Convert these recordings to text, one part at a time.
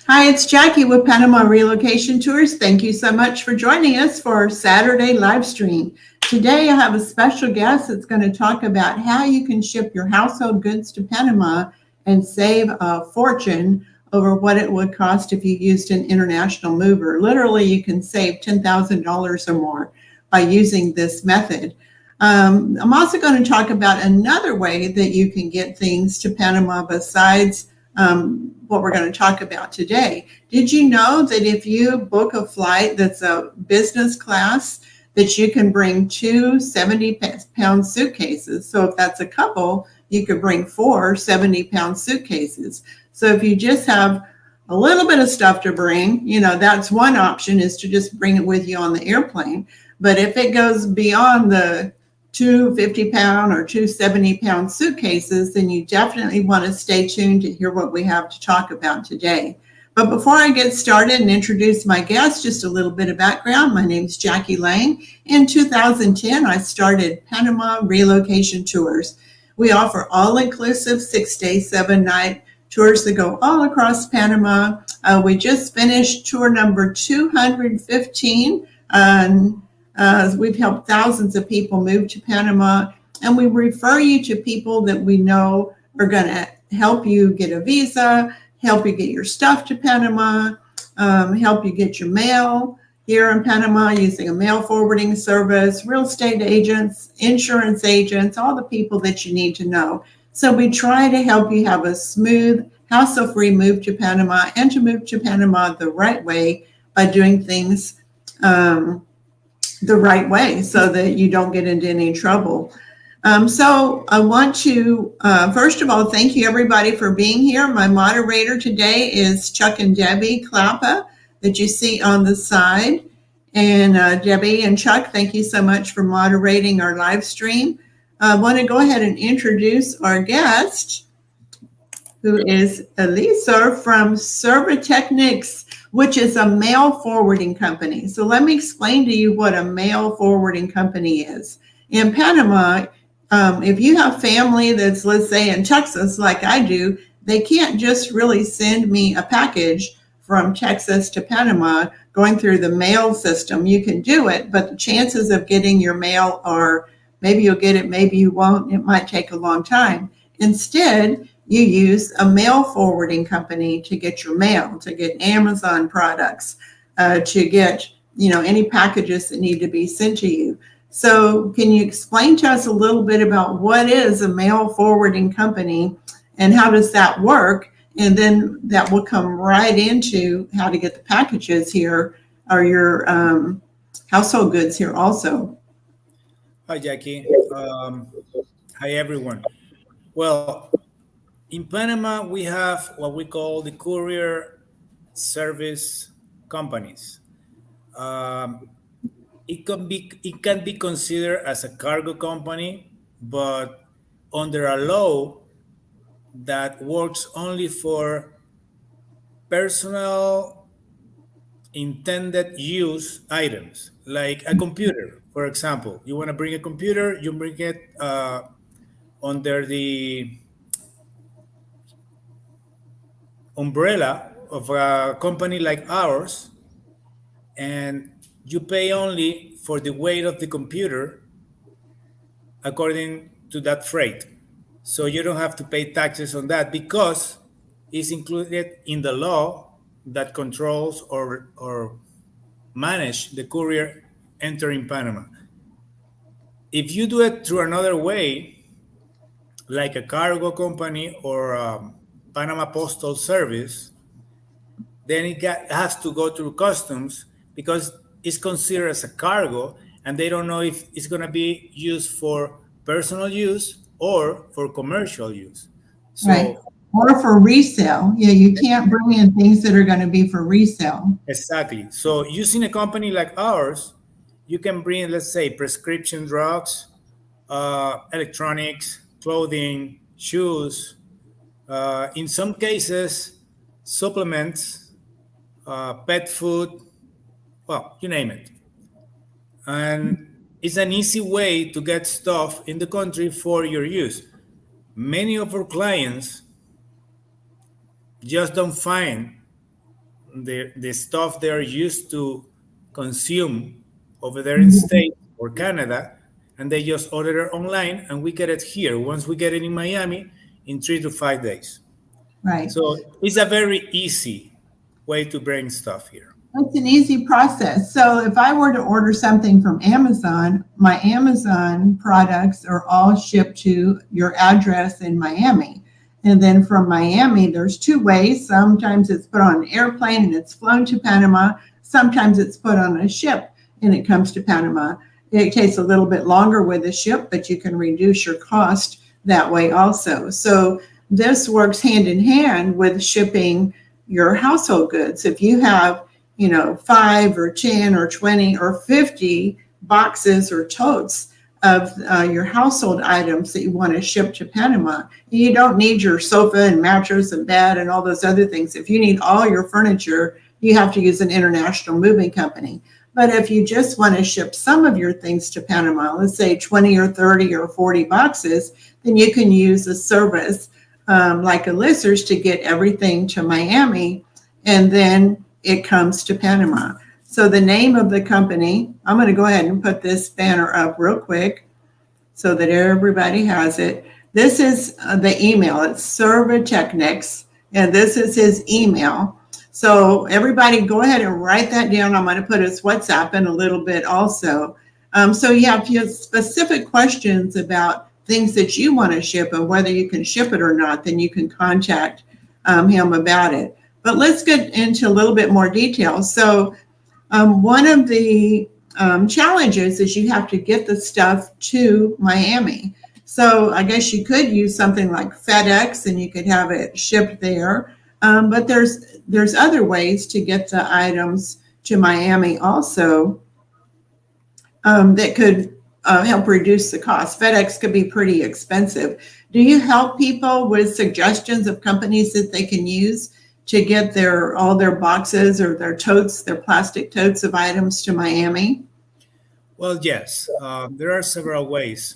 Hi, it's Jackie with Panama Relocation Tours. Thank you so much for joining us for our Saturday live stream. Today I have a special guest that's going to talk about how you can ship your household goods to Panama and save a fortune over what it would cost if you used an international mover. Literally, you can save $10,000 or more by using this method. I'm also going to talk about another way that you can get things to Panama besides what we're going to talk about today. Did you know that if you book a flight that's a business class, that you can bring two 70-pound suitcases? So if that's a couple, you could bring four 70-pound suitcases. So if you just have a little bit of stuff to bring, that's one option, is to just bring it with you on the airplane. But if it goes beyond the two 50-pound or two 70-pound suitcases, then you definitely want to stay tuned to hear what we have to talk about today. But before I get started and introduce my guest, just a little bit of background. My name is Jackie Lang. In 2010, I started Panama Relocation Tours. We offer all-inclusive 6-day, 7-night tours that go all across Panama. We just finished tour number 215. We've helped thousands of people move to Panama, and we refer you to people that we know are going to help you get a visa, help you get your stuff to Panama, help you get your mail here in Panama using a mail forwarding service, real estate agents, insurance agents, all the people that you need to know. So we try to help you have a smooth, hassle-free move to Panama, and to move to Panama the right way by doing things the right way so that you don't get into any trouble. So I want to, first of all, thank you everybody for being here. My moderator today is Chuck and Debbie Klappa that you see on the side. And Debbie and Chuck, thank you so much for moderating our live stream. I want to go ahead and introduce our guest, who is Elisa from Servitechnics, which is a mail forwarding company. So let me explain to you what a mail forwarding company is. In Panama, if you have family that's, let's say, in Texas, like I do, they can't just really send me a package from Texas to Panama going through the mail system. You can do it, but the chances of getting your mail are maybe you'll get it, maybe you won't. It might take a long time. Instead, you use a mail forwarding company to get your mail, to get Amazon products, to get, any packages that need to be sent to you. So can you explain to us a little bit about what is a mail forwarding company and how does that work? And then that will come right into how to get the packages here or your household goods here also. Hi, Jackie. Hi, everyone. Well, in Panama, we have what we call the courier service companies. It can be considered as a cargo company, but under a law that works only for personal intended use items, like a computer, for example. You want to bring a computer, you bring it under the umbrella of a company like ours, and you pay only for the weight of the computer according to that freight. So you don't have to pay taxes on that because it's included in the law that controls or manage the courier entering Panama. If you do it through another way, like a cargo company or Panama Postal Service, then has to go through customs because it's considered as a cargo, and they don't know if it's going to be used for personal use or for commercial use. So, right. Or for resale. Yeah, you can't bring in things that are going to be for resale. Exactly. So using a company like ours, you can bring, let's say, prescription drugs, electronics, clothing, shoes, in some cases, supplements, pet food, well, you name it. And it's an easy way to get stuff in the country for your use. Many of our clients just don't find the stuff they're used to consume over there in States or Canada, and they just order it online, and we get it here. Once we get it in Miami, in 3 to 5 days. Right. So it's a very easy way to bring stuff here. It's an easy process. So if I were to order something from Amazon, my Amazon products are all shipped to your address in Miami. And then from Miami, there's two ways. Sometimes it's put on an airplane and it's flown to Panama. Sometimes it's put on a ship and it comes to Panama. It takes a little bit longer with the ship, but you can reduce your cost that way also. So this works hand in hand with shipping your household goods. If you have 5 or 10 or 20 or 50 boxes or totes of your household items that you want to ship to Panama, you don't need your sofa and mattress and bed and all those other things. If you need all your furniture, you have to use an international moving company. But if you just want to ship some of your things to Panama, let's say 20 or 30 or 40 boxes, then you can use a service like Alyssa's to get everything to Miami, and then it comes to Panama. So the name of the company, I'm going to go ahead and put this banner up real quick so that everybody has it. This is the email. It's Servatechnics, and this is his email. So everybody go ahead and write that down. I'm going to put his WhatsApp in a little bit also. So yeah, if you have specific questions about things that you want to ship and whether you can ship it or not, then you can contact him about it. But let's get into a little bit more detail. So one of the challenges is you have to get the stuff to Miami. So I guess you could use something like FedEx and you could have it shipped there. But there's other ways to get the items to Miami also that could help reduce the cost. FedEx could be pretty expensive. Do you help people with suggestions of companies that they can use to get all their boxes or their totes, their plastic totes of items to Miami? Well, yes, there are several ways.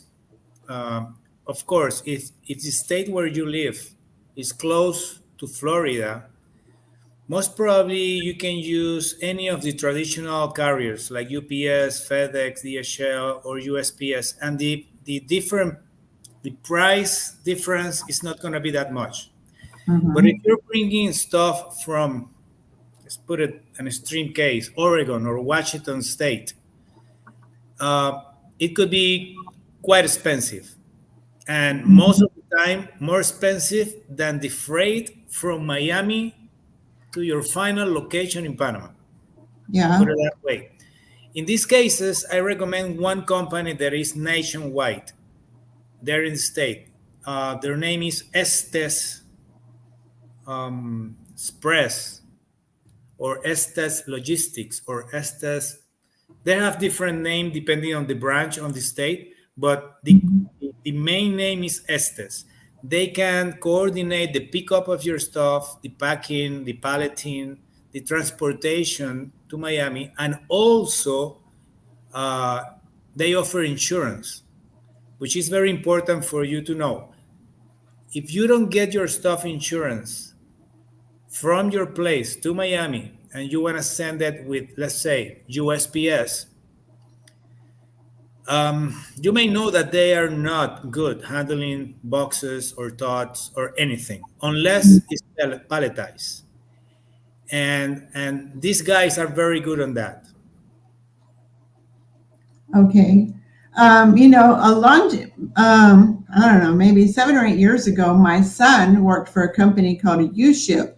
Of course, if the state where you live is close to Florida, most probably you can use any of the traditional carriers like UPS, FedEx, DHL, or USPS, and the price difference is not going to be that much. Mm-hmm. But if you're bringing stuff from, let's put it an extreme case, Oregon or Washington State, it could be quite expensive. And most of the time, more expensive than the freight from Miami to your final location in Panama. Yeah. Put it that way. In these cases, I recommend one company that is nationwide. They're in the state. Their name is Estes Express or Estes Logistics or Estes. They have different names depending on the branch on the state, but the main name is Estes. They can coordinate the pickup of your stuff, the packing, the palleting, the transportation to Miami, and also they offer insurance, which is very important for you to know. If you don't get your stuff insurance from your place to Miami and you want to send it with, let's say, USPS, you may know that they are not good handling boxes or totes or anything unless it's palletized. And these guys are very good on that. Okay. I don't know, maybe 7 or 8 years ago, my son worked for a company called UShip.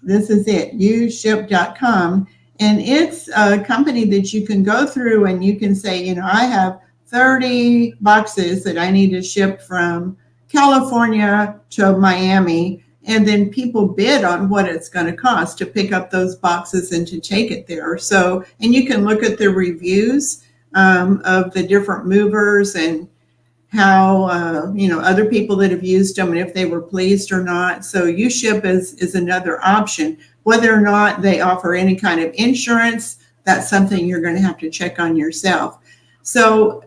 This is it, UShip.com. And it's a company that you can go through and you can say, I have 30 boxes that I need to ship from California to Miami. And then people bid on what it's going to cost to pick up those boxes and to take it there. So, and you can look at the reviews of the different movers and how, other people that have used them and if they were pleased or not. So UShip is another option. Whether or not they offer any kind of insurance, that's something you're going to have to check on yourself. So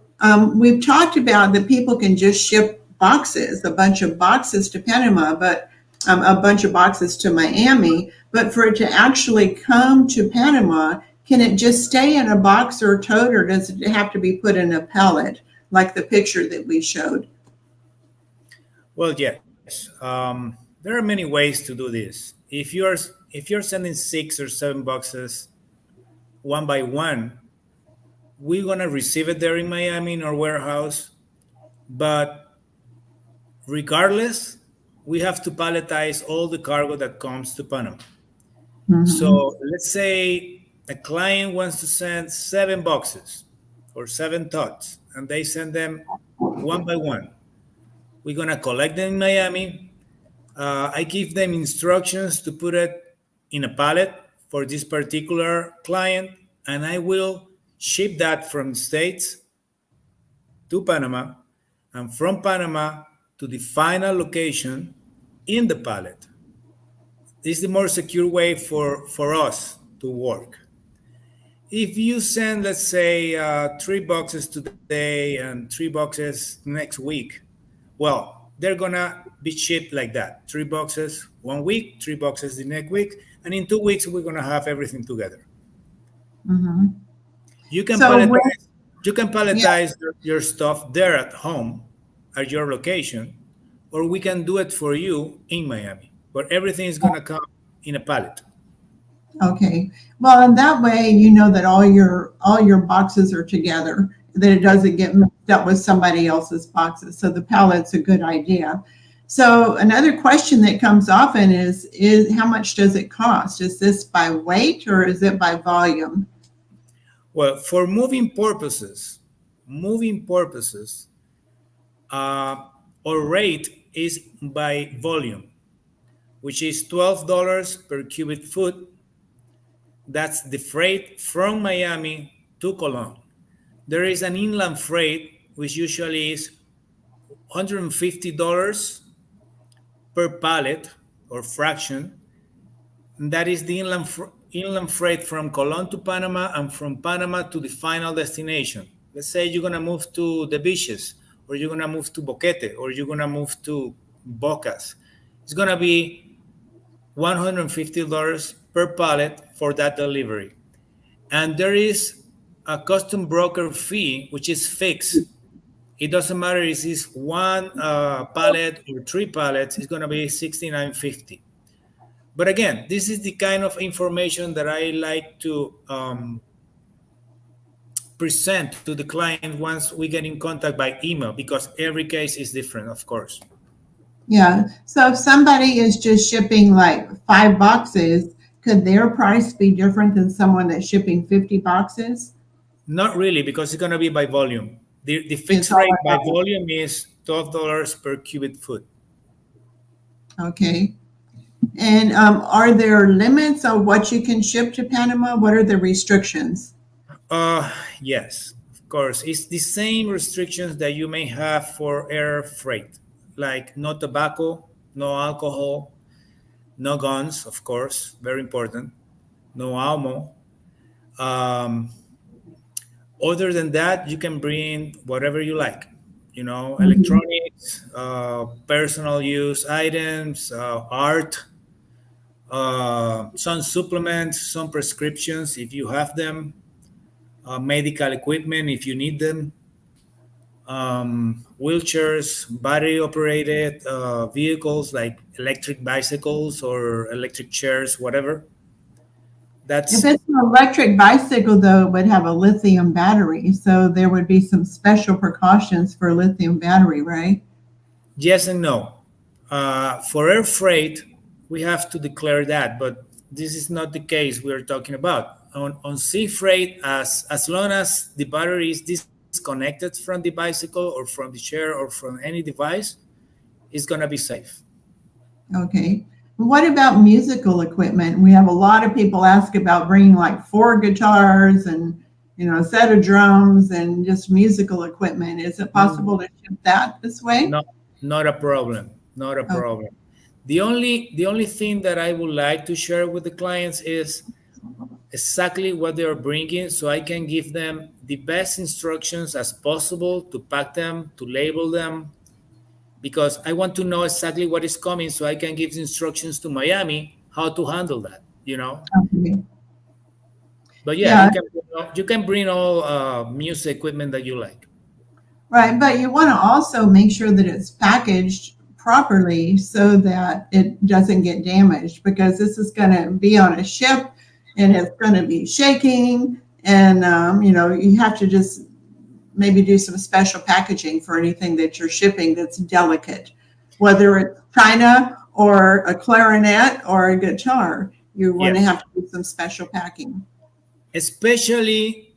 we've talked about that people can just ship boxes, a bunch of boxes to Panama, but a bunch of boxes to Miami, but for it to actually come to Panama, can it just stay in a box or a tote, or does it have to be put in a pallet, like the picture that we showed? Well, yes. There are many ways to do this. If you're sending 6 or 7 boxes one by one, we're gonna receive it there in Miami in our warehouse. But regardless, we have to palletize all the cargo that comes to Panama. Mm-hmm. So let's say a client wants to send 7 boxes or 7 totes, and they send them one by one. We're gonna collect them in Miami. I give them instructions to put it in a pallet for this particular client, and I will ship that from the States to Panama, and from Panama to the final location in the pallet. This is the more secure way for us to work. If you send, let's say, 3 boxes today and 3 boxes next week, well, they're gonna be shipped like that: 3 boxes one week, 3 boxes the next week, and in 2 weeks we're gonna have everything together. Mm-hmm. You can So when, palletize, you can yeah, palletize your stuff there at home, at your location, or we can do it for you in Miami, where everything is gonna come in a pallet. okay. Well, in that way, you know that all your boxes are together, that it doesn't get mixed up with somebody else's boxes. So the pallet's a good idea. So another question that comes often is how much does it cost? Is this by weight or is it by volume? Well, for moving purposes, uh, our rate is by volume, which is $12 per cubic foot. That's the freight from Miami to Cologne. There is an inland freight, which usually is $150 per pallet or fraction. And that is the inland freight from Cologne to Panama and from Panama to the final destination. Let's say you're gonna move to the beaches, or you're gonna move to Boquete, or you're gonna move to Bocas. It's gonna be $150 per pallet for that delivery. And there is a custom broker fee, which is fixed. It doesn't matter if it's one pallet or 3 pallets, it's gonna be $69.50. But again, this is the kind of information that I like to present to the client once we get in contact by email, because every case is different, of course. Yeah. So if somebody is just shipping like 5 boxes, could their price be different than someone that's shipping 50 boxes? Not really, because it's going to be by volume. The It's fixed all rate by about, volume is $12 per cubic foot. okay. And are there limits on what you can ship to Panama? What are the restrictions? Yes, of course. It's the same restrictions that you may have for air freight, like no tobacco, no alcohol, no guns, of course, very important, no ammo. Um, Other than that, you can bring whatever you like, Mhm. electronics, personal use items, art, some supplements, some prescriptions if you have them, medical equipment if you need them, wheelchairs, battery operated vehicles like electric bicycles or electric chairs, whatever. If That's it's an electric bicycle, though, it would have a lithium battery. So there would be some special precautions for a lithium battery, right? yes and no. For air freight, we have to declare that, but this is not the case we are talking about. On sea freight, as long as the battery is disconnected from the bicycle or from the chair or from any device, it's gonna be safe. Okay. What about musical equipment? We have a lot of people ask about bringing like 4 guitars and a set of drums and just musical equipment. Is it Mm, possible to ship that this way? not not a problem. Not a Okay. problem. The only thing that I would like to share with the clients is exactly what they are bringing, so I can give them the best instructions as possible to pack them, to label them, because I want to know exactly what is coming so I can give instructions to Miami how to handle that, you know. Okay. But yeah, Yeah, you can bring all music equipment that you like. right. But you want to also make sure that it's packaged properly so that it doesn't get damaged, because this is going to be on a ship and it's going to be shaking. And, you have to just maybe do some special packaging for anything that you're shipping that's delicate, whether it's China or a clarinet or a guitar. You want to Yes, have to do some special packing. especially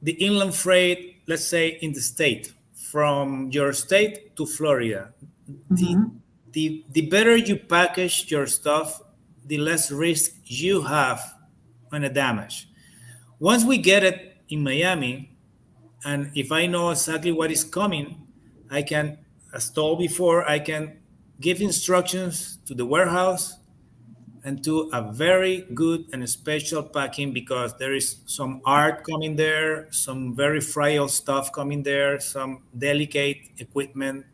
the inland freight, let's say in the state, from your state to Florida. The Hmm. the better you package your stuff, the less risk you have on a damage. Once we get it in Miami, and if I know exactly what is coming, I can, as told before, I can give instructions to the warehouse and do a very good and special packing, because there is some art coming there, some very frail stuff coming there, some delicate equipment,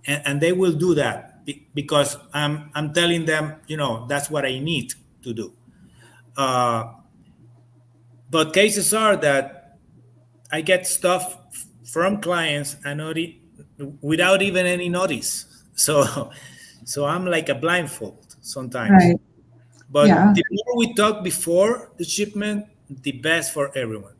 and they will do that because I'm telling them, that's what I need to do. Uh, but cases are that I get stuff from clients and without even any notice. So, so I'm like a blindfold sometimes. Right. But Yeah. the more we talk before the shipment, the best for everyone.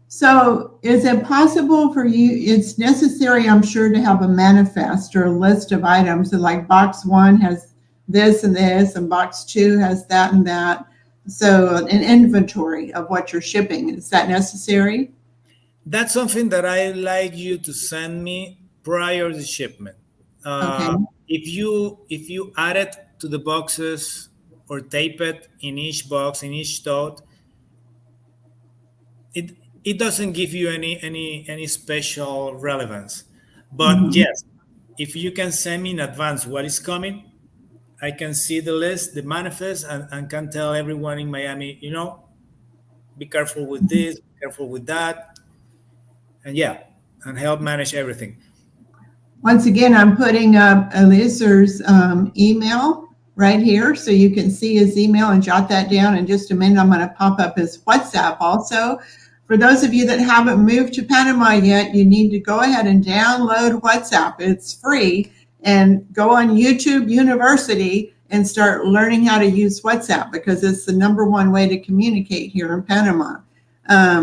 So is it possible for you, it's necessary, I'm sure, to have a manifest or a list of items. So like box one has this, and box two has that and that. So an inventory of what you're shipping. Is that necessary? That's something that I like you to send me prior to shipment. Okay. If you add it to the boxes or tape it in each box in each tote, it it doesn't give you any special relevance. But Hmm. yes, if you can send me in advance what is coming, I can see the list, the manifest, and can tell everyone in Miami, be careful with this, be careful with that, and yeah, and help manage everything. Once again, I'm putting up Elieser's email right here so you can see his email and jot that down. In just a minute, I'm going to pop up his WhatsApp also. For those of you that haven't moved to Panama yet, you need to go ahead and download WhatsApp. It's free, and go on YouTube University and start learning how to use WhatsApp, because it's the number one way to communicate here in Panama.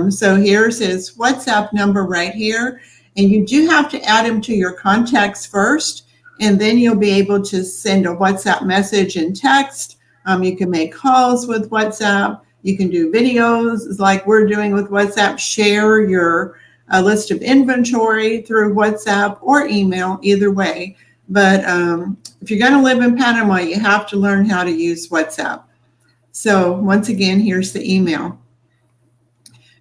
So here's his WhatsApp number right here. And you do have to add them to your contacts first, and then you'll be able to send a WhatsApp message and text. You can make calls with WhatsApp. You can do videos like we're doing with WhatsApp, share your list of inventory through WhatsApp or email, either way. But if you're going to live in Panama, you have to learn how to use WhatsApp. So once again, here's the email.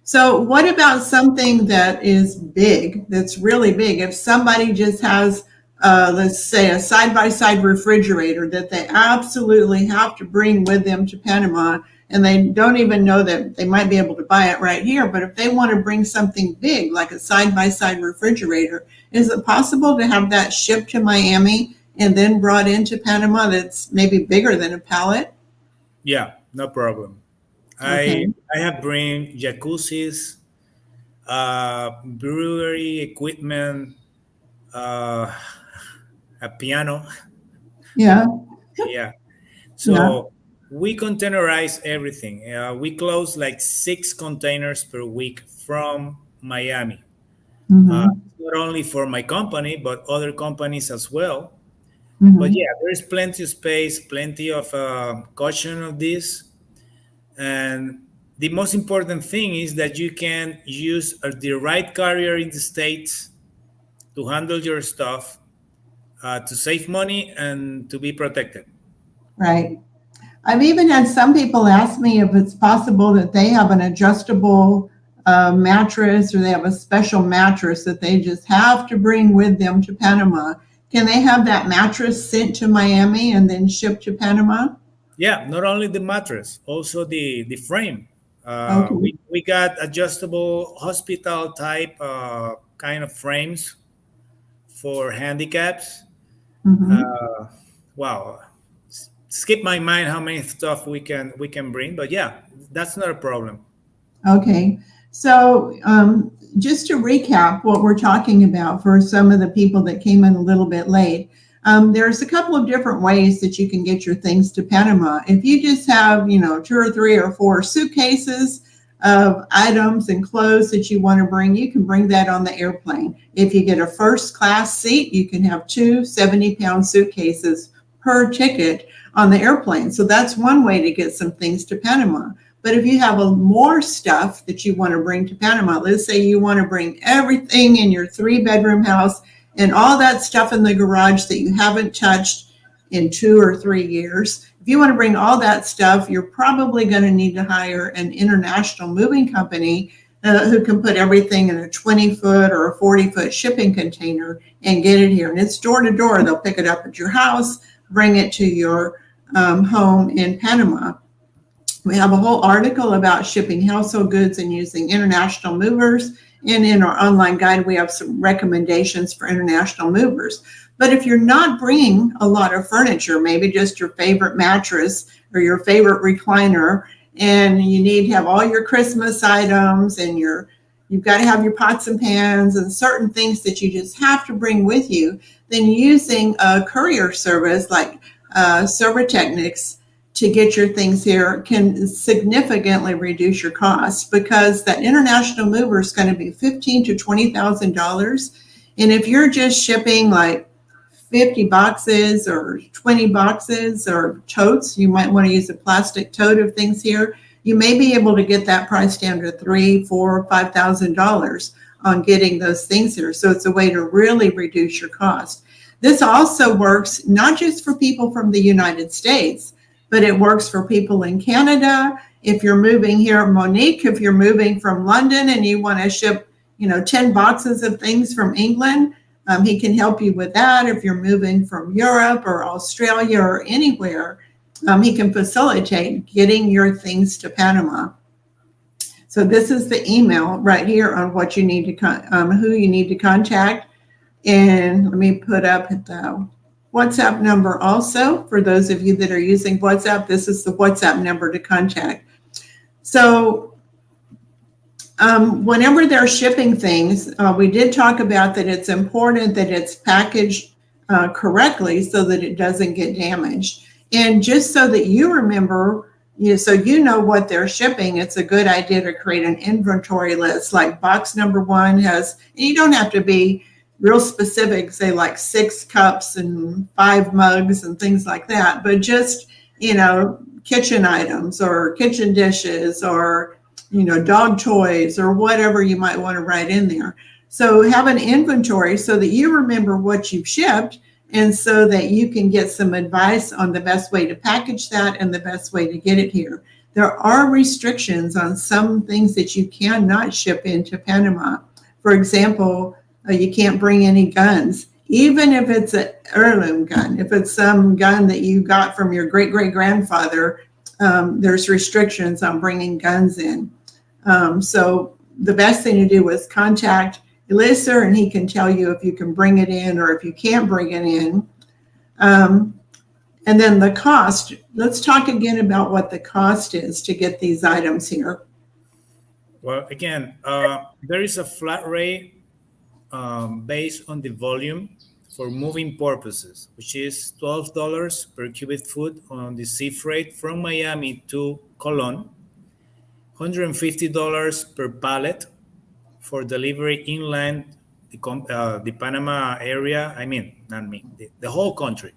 So what about something that is big, that's really big? If somebody just has, let's say, a side-by-side refrigerator that they absolutely have to bring with them to Panama, and they don't even know that they might be able to buy it right here, but if they want to bring something big, like a side-by-side refrigerator, is it possible to have that shipped to Miami and then brought into Panama that's maybe bigger than a pallet? Yeah, no problem. I Okay. I have bring jacuzzis, brewery equipment, uh, a piano. Yeah. Yeah. Yeah. So we containerize everything. We close like 6 containers per week from Miami. Hmm. Not only for my company, but other companies as well. But Hmm. yeah, there is plenty of space, plenty of caution of this. And the most important thing is that you can use the right carrier in the States to handle your stuff, to save money and to be protected. Right. I've even had some people ask me if it's possible that they have an adjustable mattress, or they have a special mattress that they just have to bring with them to Panama. Can they have that mattress sent to Miami and then shipped to Panama? Yeah, not only the mattress, also the frame. Okay. We got adjustable hospital type kind of frames for handicaps. Mhm. Wow, skip my mind how many stuff we can bring, but yeah, that's not a problem. Okay, so just to recap what we're talking about for some of the people that came in a little bit late, there's a couple of different ways that you can get your things to Panama. If you just have, two or three or four suitcases of items and clothes that you want to bring, you can bring that on the airplane. If you get a first class seat, you can have two 70-pound suitcases per ticket on the airplane. So that's one way to get some things to Panama. But if you have more stuff that you want to bring to Panama, let's say you want to bring everything in your 3-bedroom house and all that stuff in the garage that you haven't touched in 2 or 3 years. If you want to bring all that stuff, you're probably going to need to hire an international moving company who can put everything in a 20-foot or a 40-foot shipping container and get it here. And it's door to door. They'll pick it up at your house, bring it to your home in Panama. We have a whole article about shipping household goods and using international movers. And in our online guide, we have some recommendations for international movers. But if you're not bringing a lot of furniture, maybe just your favorite mattress or your favorite recliner, and you need to have all your Christmas items and you've got to have your pots and pans and certain things that you just have to bring with you, then using a courier service like Servotechnics to get your things here can significantly reduce your costs, because that international mover is going to be $15,000 to $20,000. And if you're just shipping like 50 boxes or 20 boxes or totes, you might want to use a plastic tote of things here. You may be able to get that price down to $3,000, $4,000, $5,000 on getting those things here. So it's a way to really reduce your cost. This also works not just for people from the United States, but it works for people in Canada. If you're moving here, Monique, if you're moving from London and you want to ship, 10 boxes of things from England, he can help you with that. If you're moving from Europe or Australia or anywhere, he can facilitate getting your things to Panama. So this is the email right here on what you need to, who you need to contact. And let me put up the WhatsApp number also for those of you that are using WhatsApp. This is the WhatsApp number to contact. So whenever they're shipping things, we did talk about that it's important that it's packaged correctly so that it doesn't get damaged. And just so that you remember, so you know what they're shipping, it's a good idea to create an inventory list. Like box number 1 has, and you don't have to be real specific, say like 6 cups and 5 mugs and things like that, but just, kitchen items or kitchen dishes or, dog toys or whatever you might want to write in there. So have an inventory so that you remember what you've shipped, and so that you can get some advice on the best way to package that and the best way to get it here. There are restrictions on some things that you cannot ship into Panama. For example, you can't bring any guns, even if it's an heirloom gun. If it's some gun that you got from your great-great-grandfather, there's restrictions on bringing guns in. So the best thing to do is contact Elisa, and he can tell you if you can bring it in or if you can't bring it in. And then the cost. Let's talk again about what the cost is to get these items here. Well, again, there is a flat rate based on the volume for moving purposes, which is $12 per cubic foot on the sea freight from Miami to Colón, $150 per pallet for delivery inland the Panama area. I mean, not me, the whole country,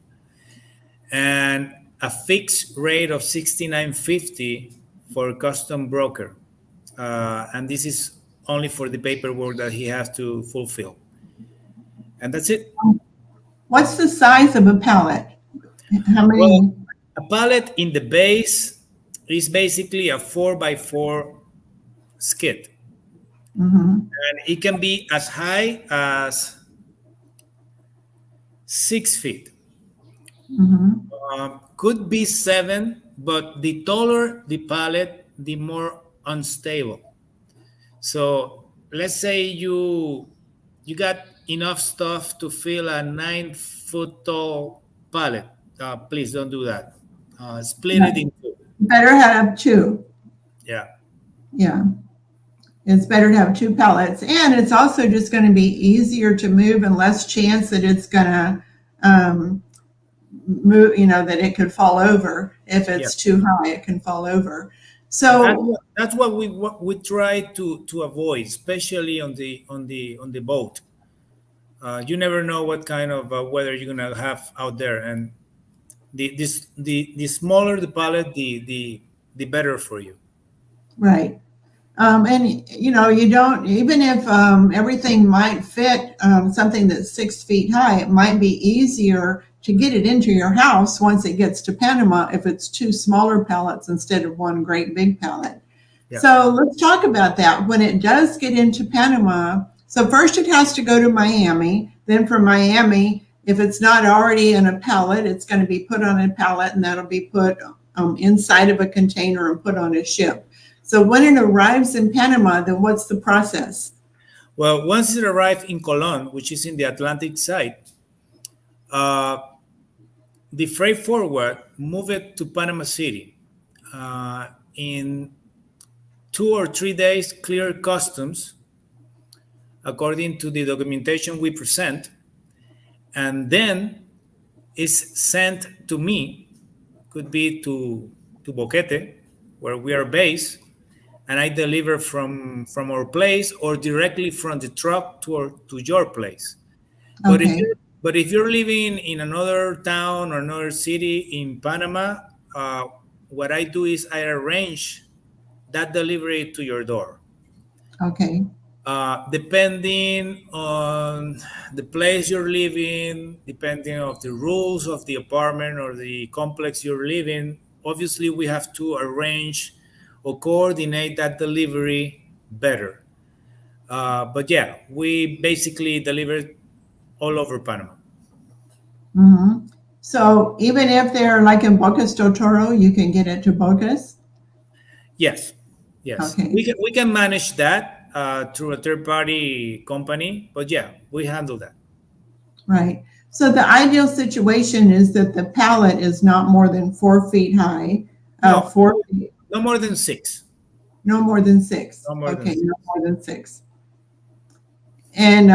and a fixed rate of $69.50 for custom broker, and this is only for the paperwork that he has to fulfill. And that's it. What's the size of a pallet? How many? Well, a pallet in the base is basically a 4x4 skid. Mm-hmm. And it can be as high as 6 feet. Mm-hmm. Could be 7, but the taller the pallet, the more unstable. So let's say you you got enough stuff to fill a 9 foot tall pallet. Please don't do that. Split it Right. in two. Better have two. Yeah. Yeah. It's better to have two pellets. And it's also just going to be easier to move and less chance that it's going to move, that it could fall over. If Yeah. it's too high, it can fall over. That's So, that's what we try to avoid, especially on the boat. You never know what kind of weather you're gonna have out there, and the smaller the pallet, the better for you. right. And you don't, even if everything might fit, something that's 6 feet high, it might be easier to get it into your house once it gets to Panama if it's two smaller pallets instead of one great big pallet. Yeah. So let's talk about that. When it does get into Panama, so first it has to go to Miami. Then from Miami, if it's not already in a pallet, it's going to be put on a pallet and that'll be put inside of a container and put on a ship. So when it arrives in Panama, then what's the process? Well, once it arrives in Colon, which is in the Atlantic side, the freight forward move it to Panama City. In 2 or 3 days, clear customs according to the documentation we present, and then is sent to me, could be to Boquete, where we are based, and I deliver from our place or directly from the truck to your place. But Okay. if you're living in another town or another city in Panama, what I do is I arrange that delivery to your door. Okay. Depending on the place you're living, depending on the rules of the apartment or the complex you're living, obviously we have to arrange or coordinate that delivery better. But yeah, we basically deliver all over Panama. Mm-hmm. So even if they're like in Bocas del Toro, you can get it to Bocas? Yes, yes, Okay. we can manage that through a third party company, but yeah, we handle that. Right. So the ideal situation is that the pallet is not more than 4 feet high, No, 4 feet, no more than six. no more than six. No more than Okay, six. no more than six. And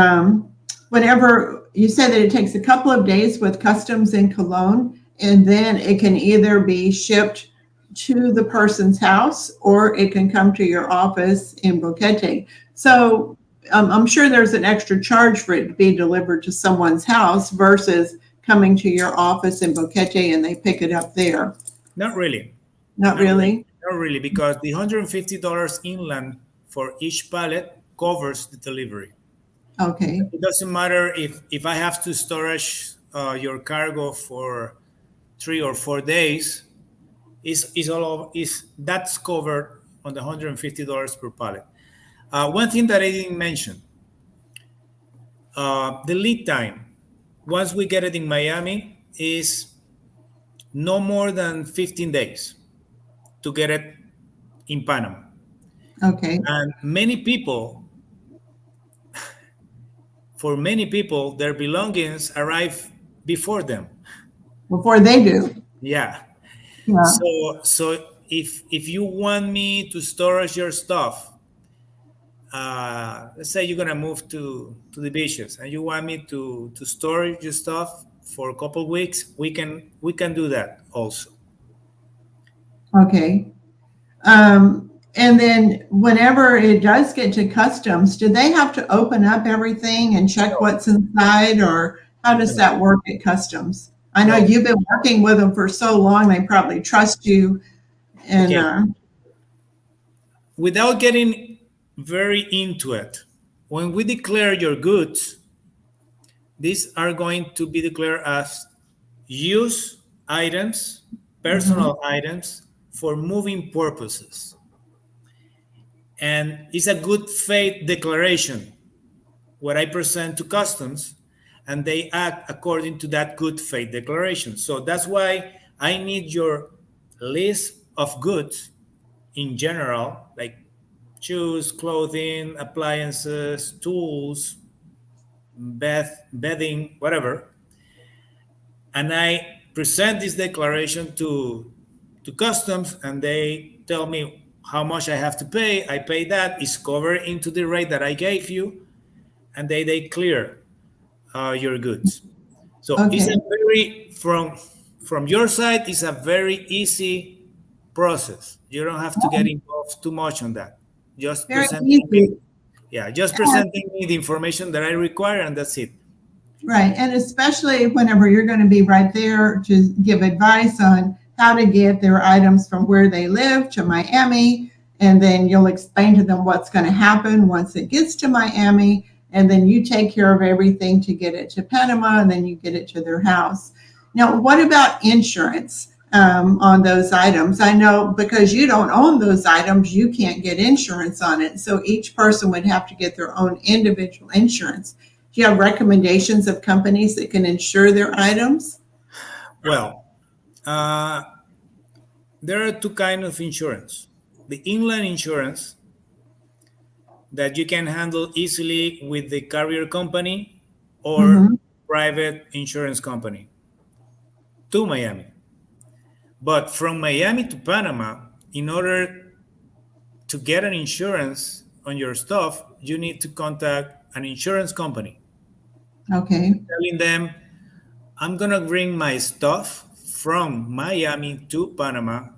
whenever you said that it takes a couple of days with customs in Cologne, and then it can either be shipped to the person's house or it can come to your office in Boquete. So I'm sure there's an extra charge for it to be delivered to someone's house versus coming to your office in Boquete and they pick it up there. Not really. Not really? Not really, because the $150 inland for each pallet covers the delivery. Okay. It doesn't matter if I have to storage your cargo for 3 or 4 days. That's covered on the $150 per pallet. One thing that I didn't mention, the lead time. Once we get it in Miami, is no more than 15 days to get it in Panama. Okay. And for many people, their belongings arrive before them. Before they do. Yeah. Yeah. So if you want me to storage your stuff, let's say you're gonna move to the beaches and you want me to store your stuff for a couple of weeks, we can do that also. Okay. And then whenever it does get to customs, do they have to open up everything and check what's inside, or how does that work at customs? I know you've been working with them for so long, they probably trust you. And Okay. Without getting very into it, when we declare your goods, these are going to be declared as use items, personal items for moving purposes. And it's a good faith declaration, what I present to customs, and they act according to that good faith declaration. So that's why I need your list of goods in general, like shoes, clothing, appliances, tools, bedding, whatever, and I present this declaration to customs, and they tell me how much I have to pay. I pay that. It's covered into the rate that I gave you, and they clear your goods. So it's a Okay. very from your side, it's a very easy process. You don't have to get involved too much on that. Just Very presenting me, easy. yeah, just presenting me the information that I require, and that's it. Right. And especially whenever you're going to be right there to give advice on how to get their items from where they live to Miami. And then you'll explain to them what's going to happen once it gets to Miami. And then you take care of everything to get it to Panama, and then you get it to their house. Now, what about insurance on those items? I know because you don't own those items, you can't get insurance on it. So each person would have to get their own individual insurance. Do you have recommendations of companies that can insure their items? Well, there are two kinds of insurance. The inland insurance that you can handle easily with the carrier company or Mm-hmm. private insurance company to Miami. But from Miami to Panama, in order to get an insurance on your stuff, you need to contact an insurance company, Okay. telling them, I'm going to bring my stuff from Miami to Panama,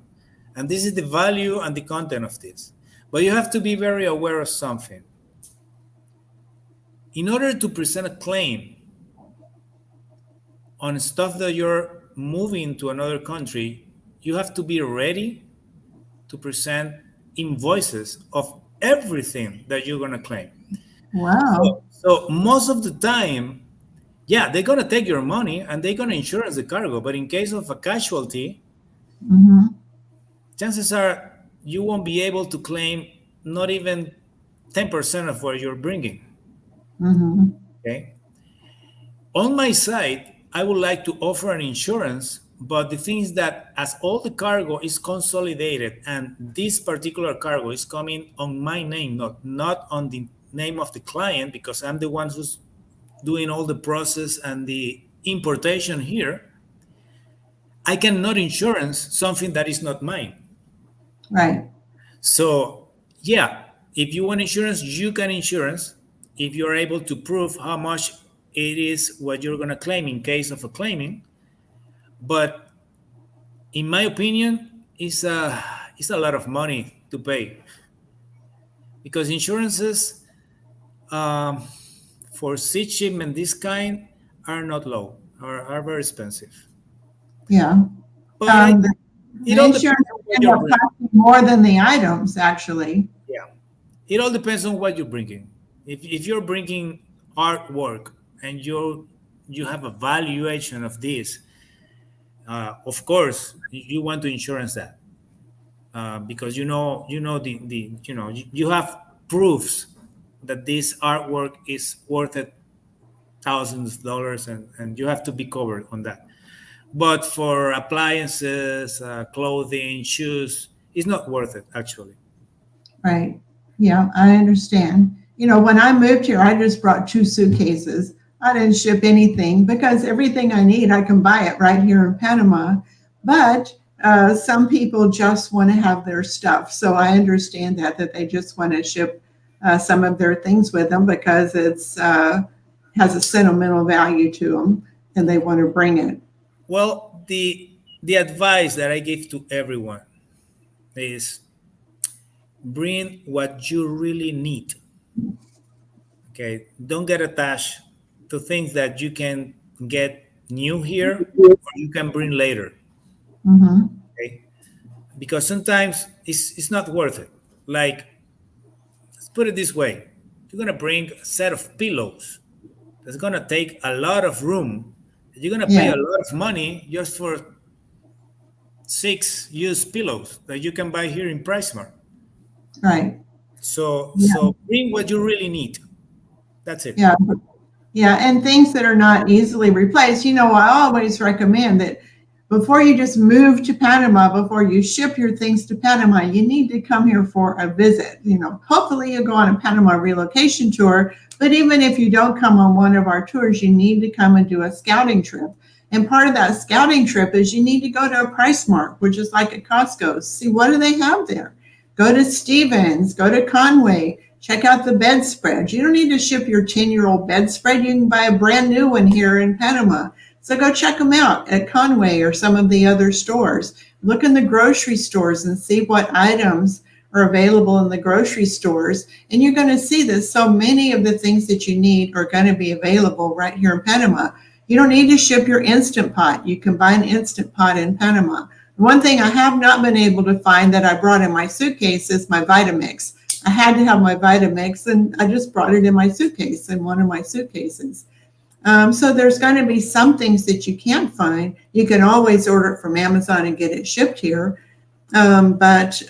and this is the value and the content of this. But you have to be very aware of something. In order to present a claim on stuff that you're moving to another country, you have to be ready to present invoices of everything that you're going to claim. Wow. So most of the time, yeah, they're going to take your money and they're going to insure the cargo. But in case of a casualty, Mm-hmm. chances are you won't be able to claim not even 10% of what you're bringing. Mm-hmm. Okay. On my side, I would like to offer an insurance, but the thing is that as all the cargo is consolidated and this particular cargo is coming on my name, not on the name of the client, because I'm the one who's doing all the process and the importation here, I cannot insurance something that is not mine. Right. So yeah, if you want insurance, you can insurance if you're able to prove how much it is what you're going to claim in case of a claiming. But in my opinion, it's a lot of money to pay because insurances um, for sea shipment this kind are not low, are very expensive. Yeah. But The, it the all depends insurance on what end you're up bringing. costing more than the items, actually. Yeah, it all depends on what you're bringing. If you're bringing artwork and you have a valuation of this, of course you want to insurance that because you have proofs that this artwork is worth it thousands of dollars, and you have to be covered on that. But for appliances, clothing, shoes, it's not worth it actually. Right. Yeah, I understand. When I moved here, I just brought 2 suitcases. I didn't ship anything because everything I need, I can buy it right here in Panama. But some people just want to have their stuff. So I understand that they just want to ship some of their things with them because it's has a sentimental value to them and they want to bring it. Well, the advice that I give to everyone is bring what you really need. Okay, don't get attached to things that you can get new here or you can bring later. Mm-hmm. Okay, because sometimes it's not worth it. Like, let's put it this way: you're gonna bring a set of pillows that's gonna take a lot of room. You're gonna pay Yeah, a lot of money just for 6 used pillows that you can buy here in PriceMart. right. So bring what you really need. That's it. Yeah. Yeah, and things that are not easily replaced. I always recommend that before you just move to Panama, before you ship your things to Panama, you need to come here for a visit. Hopefully you'll go on a Panama relocation tour, but even if you don't come on one of our tours, you need to come and do a scouting trip. And part of that scouting trip is you need to go to a Price Mart, which is like a Costco. See, what do they have there? Go to Stevens, go to Conway, check out the bedspreads. You don't need to ship your 10-year-old bedspread. You can buy a brand new one here in Panama. So go check them out at Conway or some of the other stores. Look in the grocery stores and see what items are available in the grocery stores. And you're going to see that so many of the things that you need are going to be available right here in Panama. You don't need to ship your Instant Pot. You can buy an Instant Pot in Panama. One thing I have not been able to find that I brought in my suitcase is my Vitamix. I had to have my Vitamix, and I just brought it in my suitcase, in one of my suitcases. So there's going to be some things that you can't find. You can always order it from Amazon and get it shipped here. But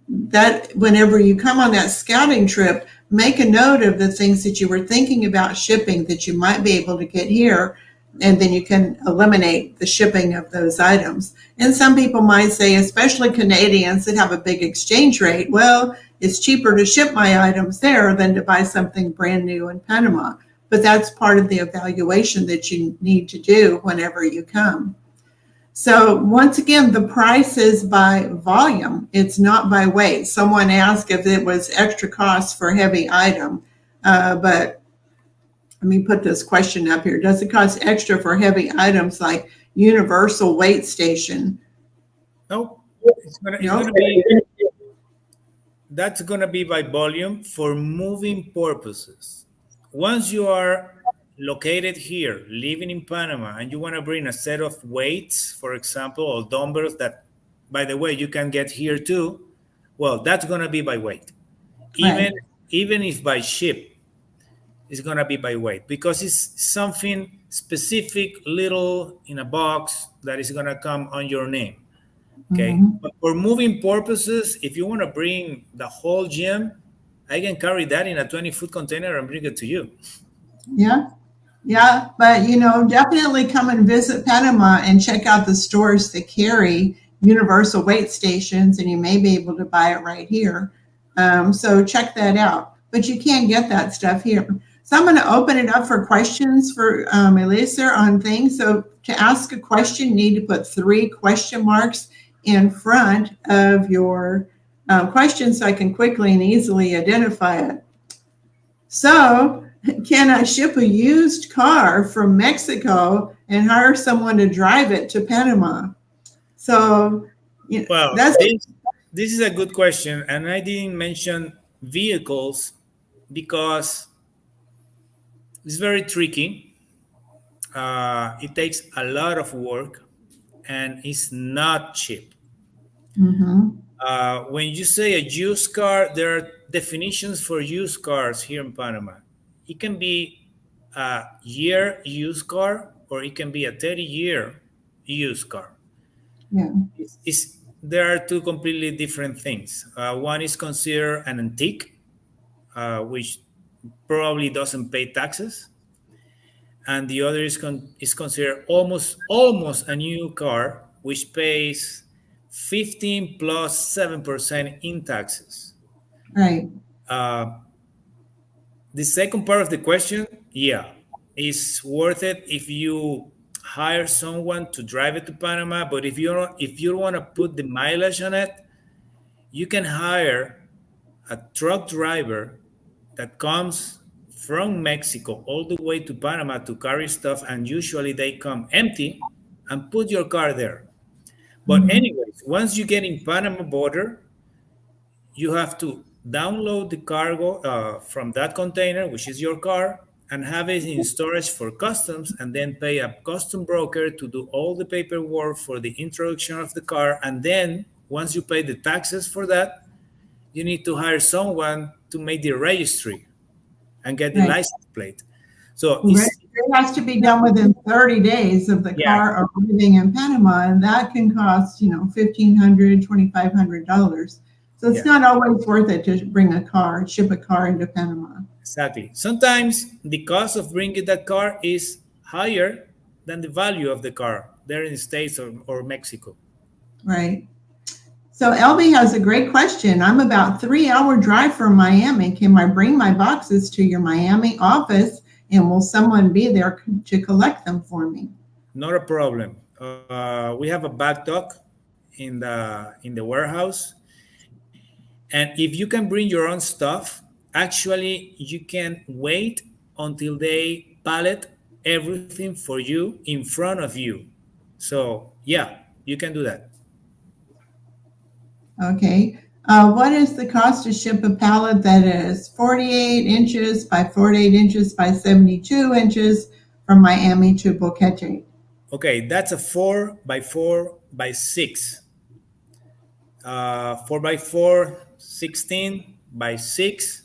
that whenever you come on that scouting trip, make a note of the things that you were thinking about shipping that you might be able to get here, and then you can eliminate the shipping of those items. And some people might say, especially Canadians that have a big exchange rate, well, it's cheaper to ship my items there than to buy something brand new in Panama. But that's part of the evaluation that you need to do whenever you come. So once again, the price is by volume. It's not by weight. Someone asked if it was extra cost for a heavy item, but let me put this question up here. Does it cost extra for heavy items like universal weight station? No, that's gonna be by volume for moving purposes. Once you are located here, living in Panama, and you want to bring a set of weights, for example, or dumbbells that, by the way, you can get here too, well, that's going to be by weight. Right. Even if by ship, it's going to be by weight because it's something specific, little in a box that is going to come on your name. Okay. Mm-hmm. But for moving purposes, if you want to bring the whole gym, I can carry that in a 20-foot container and bring it to you. Yeah. Yeah. But, definitely come and visit Panama and check out the stores that carry universal weight stations, and you may be able to buy it right here. So check that out. But you can't get that stuff here. So I'm going to open it up for questions for Elisa on things. So to ask a question, you need to put 3 question marks in front of your question so I can quickly and easily identify it. So, can I ship a used car from Mexico and hire someone to drive it to Panama? So, well, this is a good question, and I didn't mention vehicles because it's very tricky. It takes a lot of work, and it's not cheap. Mm-hmm. When you say a used car, there are definitions for used cars here in Panama. It can be a year used car, or it can be a 30-year used car. Yeah. There are 2 completely different things. One is considered an antique, which probably doesn't pay taxes, and the other is considered almost a new car, which pays 15 plus 7% in taxes. Right. The second part of the question, yeah, it's worth it if you hire someone to drive it to Panama. But if you want to put the mileage on it, you can hire a truck driver that comes from Mexico all the way to Panama to carry stuff, and usually they come empty and put your car there. But anyways, once you get in Panama border, you have to download the cargo from that container, which is your car, and have it in storage for customs, and then pay a custom broker to do all the paperwork for the introduction of the car. And then once you pay the taxes for that, you need to hire someone to make the registry and get the license plate. So it has to be done within 30 days of the car arriving in Panama, and that can cost, $1,500, $2,500. So it's not always worth it to ship a car into Panama. Exactly. Sometimes the cost of bringing that car is higher than the value of the car. there in the States or Mexico. Right. So LB has a great question. I'm about 3-hour drive from Miami. Can I bring my boxes to your Miami office, and will someone be there to collect them for me? Not a problem. We have a back dock in the warehouse, and if you can bring your own stuff, actually you can wait until they pallet everything for you in front of you. So yeah, you can do that. Okay. What is the cost to ship a pallet that is 48 inches by 48 inches by 72 inches from Miami to Boquete? Okay, that's a 4 by 4 by 6. 4 by 4, 16 by 6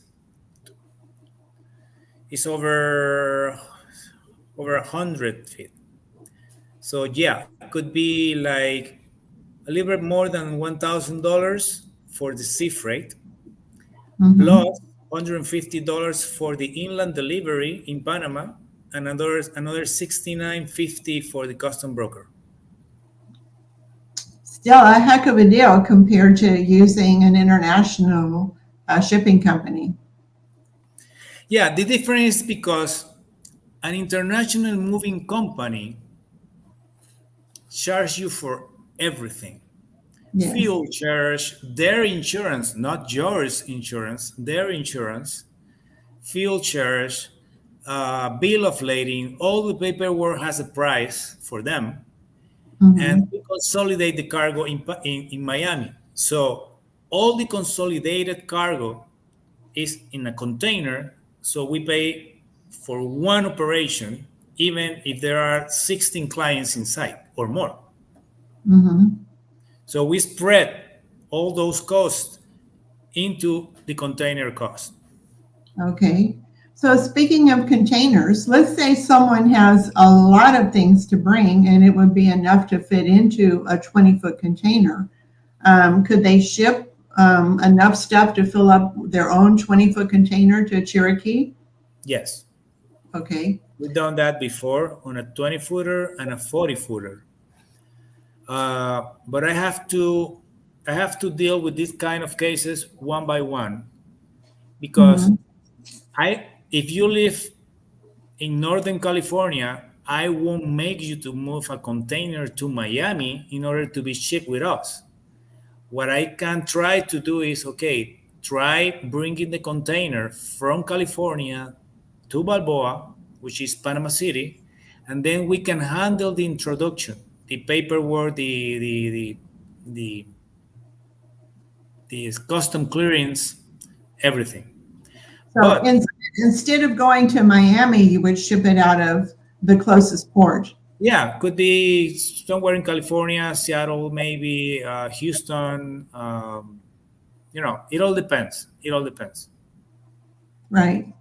is over 100 feet. So yeah, it could be like a little bit more than $1,000 for the sea freight, Mm-hmm. plus $150 for the inland delivery in Panama, and another $69.50 for the custom broker. Still a heck of a deal compared to using an international shipping company. Yeah, the difference is because an international moving company charge you for everything. Yes. Fuel charge, their insurance, not yours insurance, their insurance, fuel charge, bill of lading, all the paperwork has a price for them. Mm-hmm. And we consolidate the cargo in Miami. So all the consolidated cargo is in a container. So we pay for one operation, even if there are 16 clients inside or more. Mm-hmm. So we spread all those costs into the container cost. Okay. So speaking of containers, let's say someone has a lot of things to bring and it would be enough to fit into a 20-foot container. Could they ship enough stuff to fill up their own 20-foot container to Cherokee? Yes. Okay. We've done that before on a 20-footer and a 40-footer. But I have to deal with these kind of cases one by one, because Mm-hmm. if you live in Northern California, I won't make you to move a container to Miami in order to be shipped with us. What I can try to do is, okay, try bringing the container from California to Balboa, which is Panama City, and then we can handle the introduction, the paperwork, the custom clearance, everything. So But instead of going to Miami, you would ship it out of the closest port. yeah, could be somewhere in California, Seattle, maybe Houston. It all depends. It all depends. Right.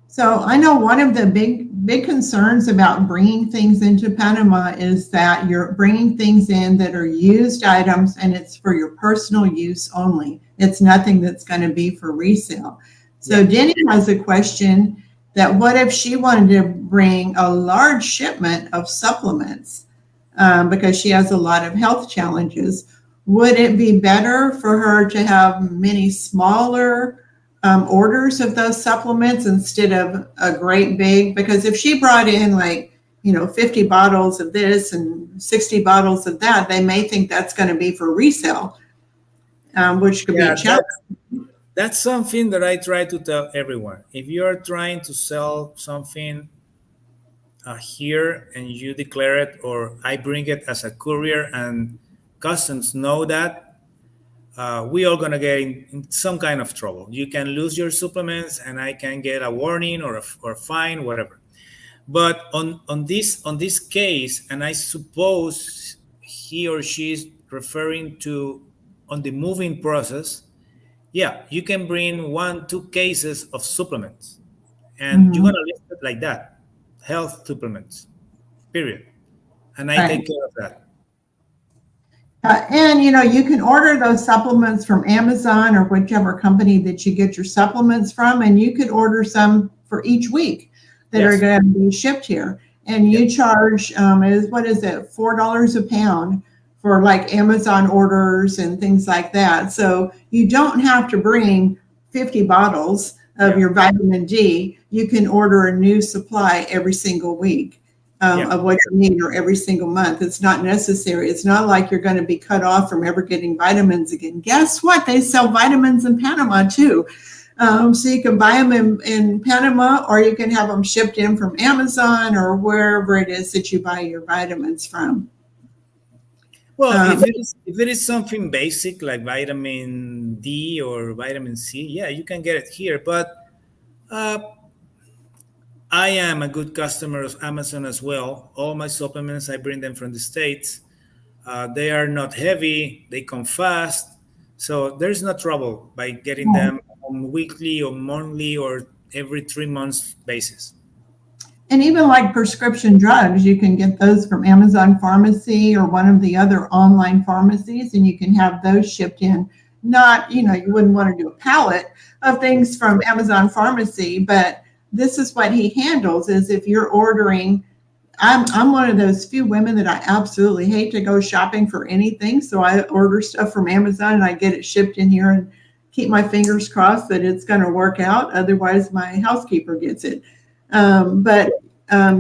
So I know one of the big concerns about bringing things into Panama is that you're bringing things in that are used items and it's for your personal use only. It's nothing that's going to be for resale. So Denny has a question that what if she wanted to bring a large shipment of supplements because she has a lot of health challenges? Would it be better for her to have many smaller orders of those supplements instead of a great big? Because if she brought in 50 bottles of this and 60 bottles of that, they may think that's going to be for resale, which could be a challenge. That's something that I try to tell everyone. If you're trying to sell something here and you declare it, or I bring it as a courier and customs know that, we are going to get in some kind of trouble. You can lose your supplements and I can get a warning or a fine, whatever. But on this case, and I suppose he or she is referring to on the moving process, yeah, you can bring 1-2 cases of supplements, and you're gonna list it like that, health supplements, period. And I take care of that. And you can order those supplements from Amazon or whichever company that you get your supplements from, and you could order some for each week that are going to be shipped here. and Yeah. you charge what is it, $4 a pound for like Amazon orders and things like that. So you don't have to bring 50 bottles of Yeah. your vitamin D. You can order a new supply every single week Yeah. of what you need, or every single month. It's not necessary. It's not like you're going to be cut off from ever getting vitamins again. Guess what? They sell vitamins in Panama too. So you can buy them in Panama, or you can have them shipped in from Amazon or wherever it is that you buy your vitamins from. Well, Um, if it is something basic like vitamin D or vitamin C, yeah, you can get it here. But uh, I am a good customer of Amazon as well. All my supplements, I bring them from the States. They are not heavy, they come fast. So there's no trouble by getting them on weekly or monthly or every 3 months basis. And even like prescription drugs, you can get those from Amazon Pharmacy or one of the other online pharmacies, and you can have those shipped in. Not, you wouldn't want to do a pallet of things from Amazon Pharmacy, but this is what he handles. Is if you're ordering, I'm one of those few women that I absolutely hate to go shopping for anything. So I order stuff from Amazon and I get it shipped in here and keep my fingers crossed that it's going to work out. Otherwise, my housekeeper gets it. But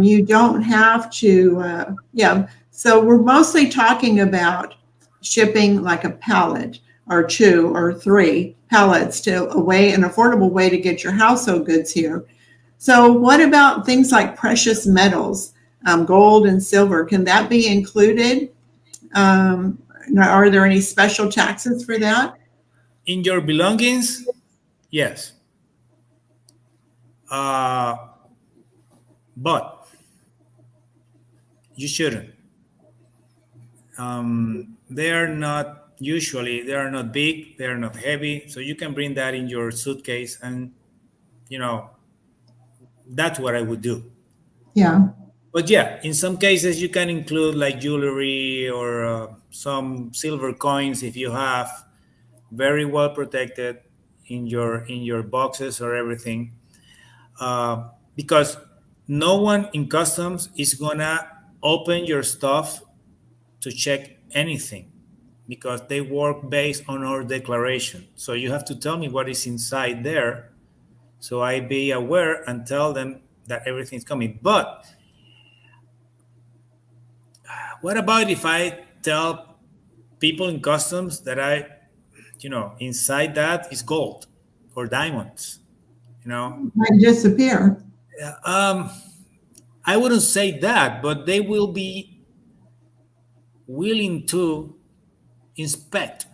you don't have to, yeah. So we're mostly talking about shipping like a pallet or 2 or 3 pallets to an affordable way to get your household goods here. So what about things like precious metals, gold and silver? Can that be included? Are there any special taxes for that? In your belongings, yes. But you shouldn't. They are not big, they are not heavy. So you can bring that in your suitcase, and that's what I would do. Yeah. But yeah, in some cases you can include like jewelry or some silver coins if you have, very well protected in your boxes or everything, because no one in customs is gonna open your stuff to check anything, because they work based on our declaration. So you have to tell me what is inside there, so I be aware and tell them that everything's coming. But what about if I tell people in customs that inside that is gold or diamonds? Might disappear. I wouldn't say that, but they will be willing to inspect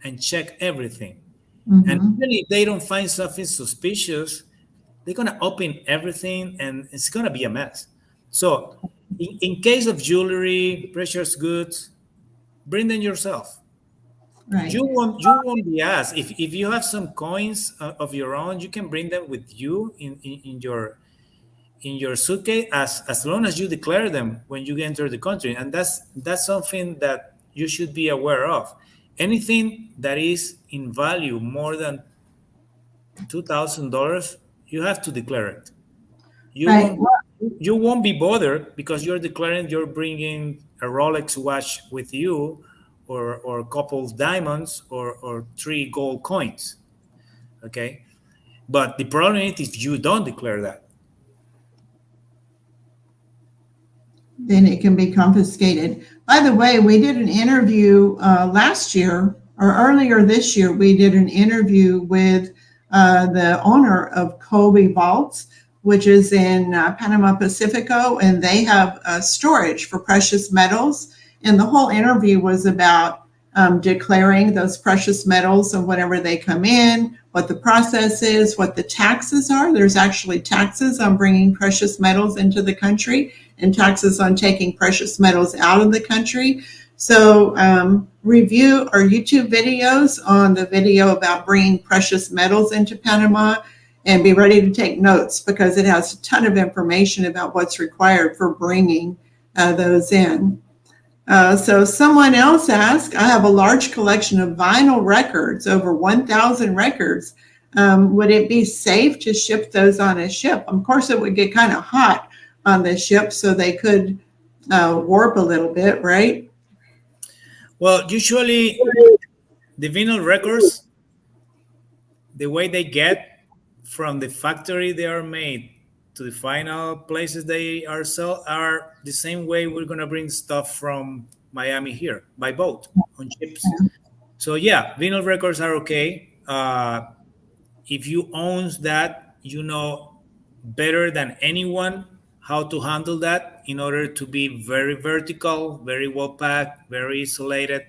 and check everything. And even if they don't find something suspicious, they're going to open everything and it's going to be a mess. So in case of jewelry, precious goods, bring them yourself. Right. You won't be asked. If you have some coins of your own, you can bring them with you in your suitcase, as long as you declare them when you enter the country. And that's something that you should be aware of. Anything that is in value more than $2,000, you have to declare it. Right. You won't be bothered because you're declaring you're bringing a Rolex watch with you, or a couple of diamonds, or 3 gold coins. Okay, but the problem is if you don't declare that, then it can be confiscated. By the way, we did an interview last year, or earlier this year. We did an interview with the owner of Kobe Vaults, which is in Panama Pacifico, and they have storage for precious metals. And the whole interview was about declaring those precious metals and whenever they come in, what the process is, what the taxes are. There's actually taxes on bringing precious metals into the country and taxes on taking precious metals out of the country. So review our YouTube videos on the video about bringing precious metals into Panama, and be ready to take notes because it has a ton of information about what's required for bringing those in. So someone else asked, I have a large collection of vinyl records, over 1,000 records. Would it be safe to ship those on a ship? Of course, it would get kind of hot on the ship, so they could warp a little bit, right? Well, usually the vinyl records, the way they get from the factory they are made to the final places they are sell are the same way we're gonna bring stuff from Miami here by boat on ships. So yeah, vinyl records are okay. If you owns that, you know better than anyone how to handle that in order to be very vertical, very well packed, very isolated.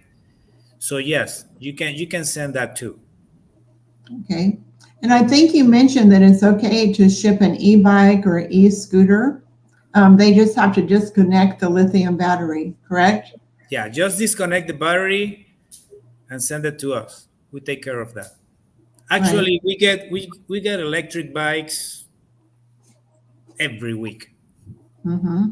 So yes, you can send that too. Okay. And I think you mentioned that it's okay to ship an e-bike or e-scooter. They just have to disconnect the lithium battery, correct? Yeah, just disconnect the battery and send it to us. We take care of that. Right. Actually, we get electric bikes every week. Mm-hmm.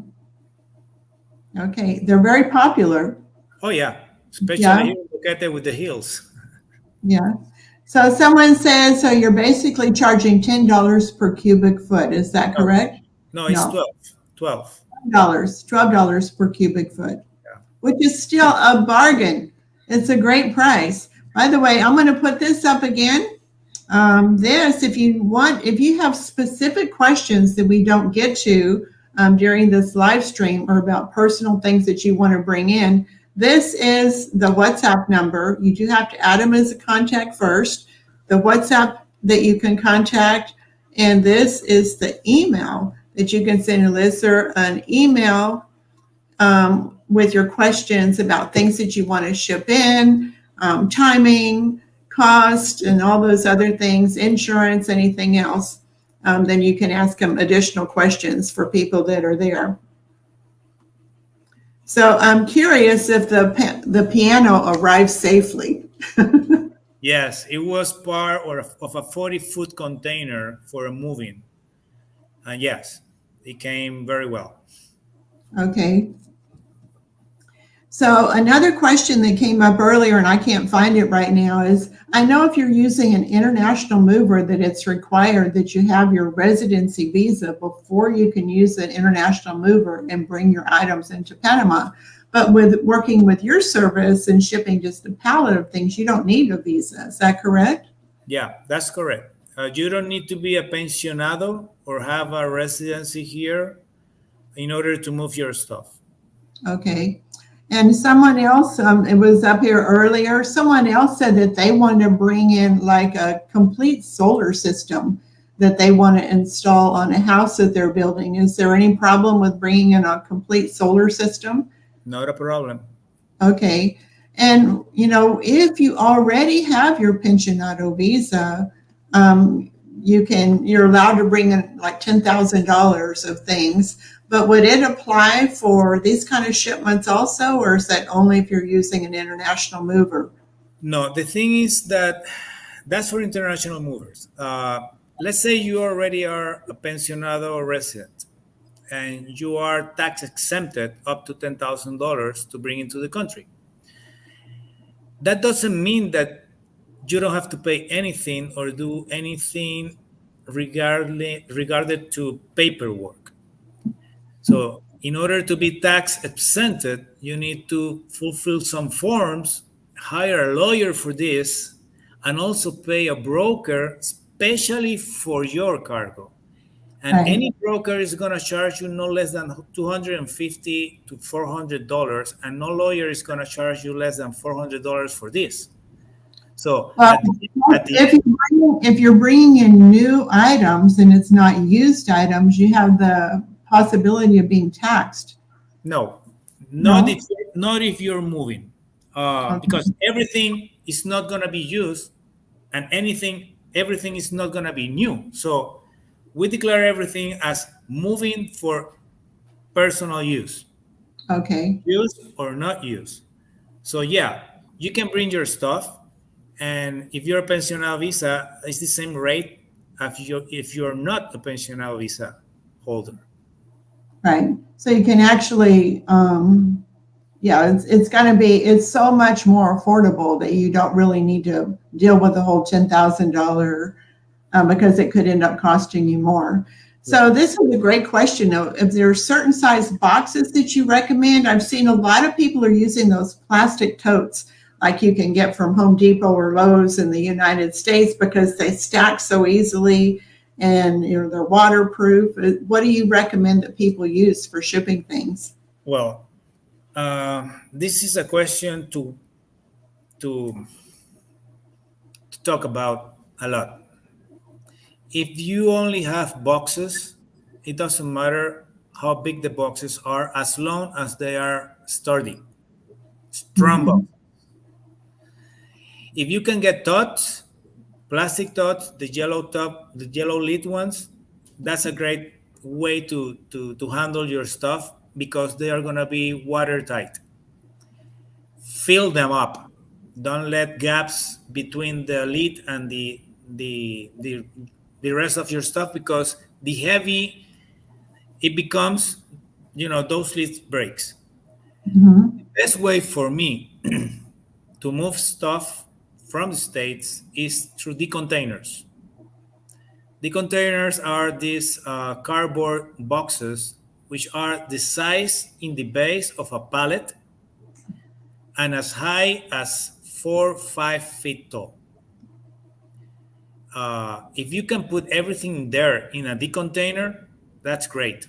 Okay. They're very popular. Oh yeah, especially Yeah. here in Boquete with the hills. Yeah. So someone says, so you're basically charging $10 per cubic foot. Is that No, correct? no, it's No, 12. 12. $12 per cubic foot, Yeah. which is still a bargain. It's a great price. By the way, I'm going to put this up again. If you have specific questions that we don't get to during this live stream or about personal things that you want to bring in, this is the WhatsApp number. You do have to add them as a contact first, the WhatsApp that you can contact, and this is the email that you can send Alyssa an email with your questions about things that you want to ship in, timing, cost, and all those other things, insurance, anything else. Then you can ask them additional questions for people that are there. So I'm curious if the piano arrived safely. Yes, it was part of a 40-foot container for a moving. And yes, it came very well. Okay. So another question that came up earlier, and I can't find it right now, is I know if you're using an international mover that it's required that you have your residency visa before you can use an international mover and bring your items into Panama. But with working with your service and shipping just a pallet of things, you don't need a visa. Is that correct? Yeah, that's correct. You don't need to be a pensionado or have a residency here in order to move your stuff. Okay. And someone else, it was up here earlier, someone else said that they want to bring in like a complete solar system that they want to install on a house that they're building. Is there any problem with bringing in a complete solar system? Not a problem. Okay. And, if you already have your pensionado visa, you're allowed to bring in like $10,000 of things. But would it apply for these kind of shipments also, or is that only if you're using an international mover? No, the thing is that that's for international movers. Let's say you already are a pensionado or resident and you are tax exempted up to $10,000 to bring into the country. That doesn't mean that you don't have to pay anything or do anything regarded to paperwork. So in order to be tax exempted, you need to fulfill some forms, hire a lawyer for this, and also pay a broker especially for your cargo. And Right. any broker is going to charge you no less than $250 to $400, and no lawyer is going to charge you less than $400 for this. So Well, if you're bringing in new items and it's not used items, you have the possibility of being taxed. no, No? not if you're moving, because everything is not going to be used, and everything is not going to be new. So we declare everything as moving for personal use, Okay. use or not use. So yeah, you can bring your stuff, and if you're a pensionado visa, it's the same rate as if you're not a pensionado visa holder. Right. So you can actually, it's so much more affordable that you don't really need to deal with the whole $10,000 because it could end up costing you more. So this is a great question, though. If there are certain size boxes that you recommend, I've seen a lot of people are using those plastic totes like you can get from Home Depot or Lowe's in the United States because they stack so easily and they're waterproof. What do you recommend that people use for shipping things? Well, this is a question to talk about a lot. If you only have boxes, it doesn't matter how big the boxes are as long as they are sturdy, strong boxes. If you can get totes, plastic totes, the yellow top, the yellow lid ones, that's a great way to handle your stuff because they are going to be watertight. Fill them up. Don't let gaps between the lid and the rest of your stuff because the heavy it becomes, those lids breaks. The best way for me to move stuff from the States is through the containers. The containers are these cardboard boxes which are the size in the base of a pallet and as high as 4 or 5 feet tall. If you can put everything there in a decontainer, that's great.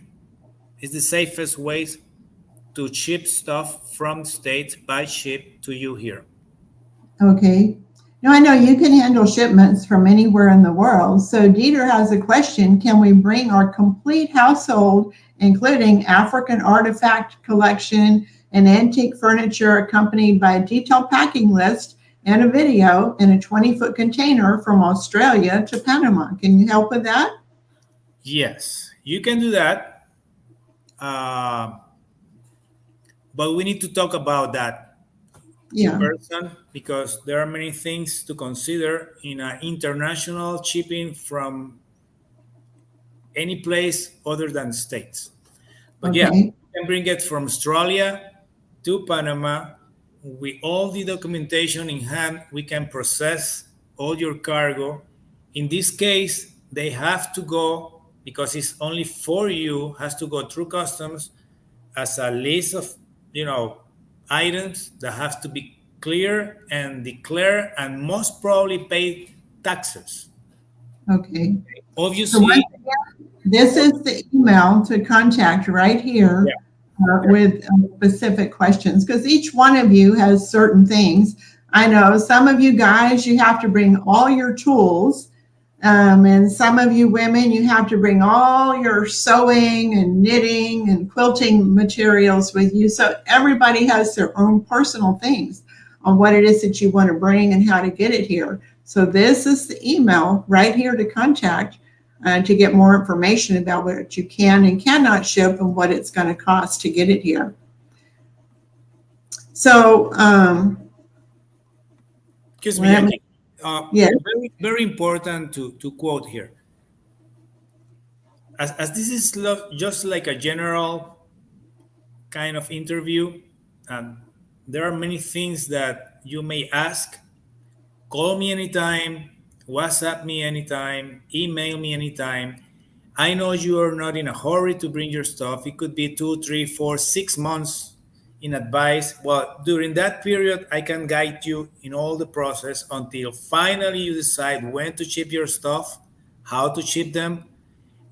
It's the safest way to ship stuff from the States by ship to you here. Okay. Now I know you can handle shipments from anywhere in the world. So Dieter has a question. Can we bring our complete household, including African artifact collection and antique furniture accompanied by a detailed packing list and a video in a 20-foot container from Australia to Panama? Can you help with that? Yes, you can do that. But we need to talk about that in person because there are many things to consider in an international shipping from any place other than the States. But yeah, you can bring it from Australia to Panama. With all the documentation in hand, we can process all your cargo. In this case, they have to go, because it's only for you, has to go through customs as a list of, items that have to be clear and declare and most probably pay taxes. Okay. Obviously, this is the email to contact right here with specific questions, because each one of you has certain things. I know some of you guys, you have to bring all your tools. And some of you women, you have to bring all your sewing and knitting and quilting materials with you. So everybody has their own personal things on what it is that you want to bring and how to get it here. So this is the email right here to contact to get more information about what you can and cannot ship and what it's going to cost to get it here. So, excuse me. Yeah. Very, very important to quote here. As this is just like a general kind of interview, there are many things that you may ask. Call me anytime, WhatsApp me anytime, email me anytime. I know you are not in a hurry to bring your stuff. It could be 2, 3, 4, 6 months in advice. Well, during that period, I can guide you in all the process until finally you decide when to ship your stuff, how to ship them,